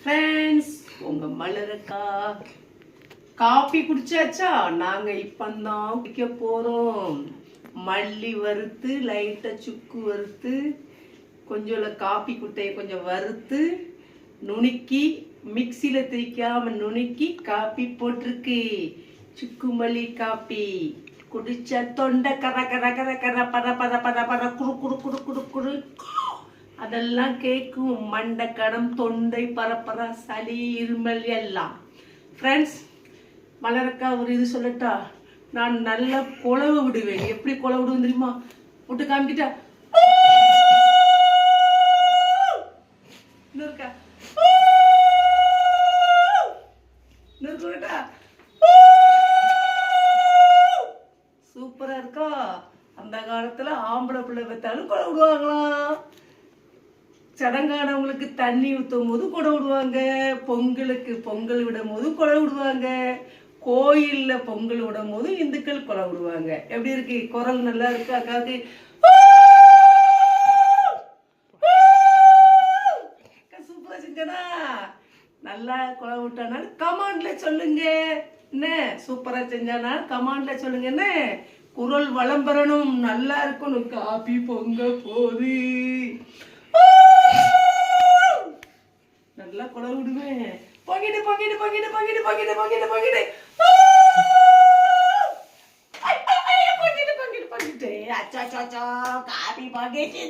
Friends, உங்க மலரக்கா coffee குடிச்சாச்சா? நாங்க இப்பந்தான் குடிக்க போறோம். மல்லி வறுத்து, லைட்டா சுக்கு வறுத்து, கொஞ்சம் காபி குட்டையை கொஞ்சம் வறுத்து நுணுக்கி மிக்சியில திரிக்காம நுணுக்கி காபி போட்டிருக்கு. சுக்கு மல்லி காபி குடிச்சா தொண்டை கர கர கர கர பர பர பர பர குடு குடு குடு குடு குடு அதெல்லாம் கேட்கும். மண்டக்கடம், தொண்டை பரப்பர, சளி, இருமல் எல்லாம். ஃப்ரெண்ட்ஸ், மலரக்கா ஒரு இது சொல்லட்டா? நான் நல்லா குழவு விடுவேன். எப்படி குழவு விடுவேன் தெரியுமா? விட்டு காமிக்கிட்டா இருக்கா சூப்பரா இருக்கா? அந்த காலத்துல ஆம்பளை பிள்ளை பெற்றாலும் குழவு விடுவாங்களாம். சடங்கானவங்களுக்கு தண்ணி ஊற்றும் போது கொடை விடுவாங்க. பொங்கலுக்கு பொங்கல் விடும் போது கொடை விடுவாங்க. கோயில்ல பொங்கல் விடும் போது இந்துக்கள் கொடை விடுவாங்க. எப்படி இருக்கு? குரல் நல்லா இருக்கு அக்காவுக்கு? சூப்பரா செஞ்சனா? நல்லா கொடை விட்டானா கமாண்ட்ல சொல்லுங்க. என்ன சூப்பரா செஞ்சானா கமாண்ட்ல சொல்லுங்க. என்ன குரல் வளம் பெறணும், நல்லா இருக்கணும். காபி பொங்க போது நல்லா கொலை விடுவேன். பொங்கிட்டு பொங்கிட்டு பொங்கிட்டு பொங்கிட்டு பொங்கிட்டு பொங்கிட்டு பொங்கிட்டு பொங்கிட்டு பொங்கிட்டு பொங்கிட்டு அச்சோ காபி பொங்கிட்டு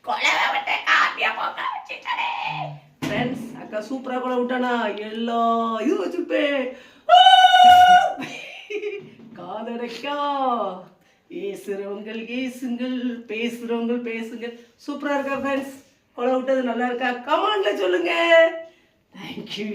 கொலவை விட்ட காபியா பொங்க வச்சுட்டே. ஃப்ரெண்ட்ஸ், அக்கா சூப்பரா கொலை விட்டானா? எல்லா இது வச்சுப்பேன். காதடைக்கா ஏசுறவங்கள் ஏசுங்கள், பேசுறவங்க பேசுங்கள். சூப்பரா இருக்கா ஃப்ரெண்ட்ஸ்? கொலை விட்டது நல்லா இருக்கா? கமெண்ட்ல சொல்லுங்க. தேங்க்யூ.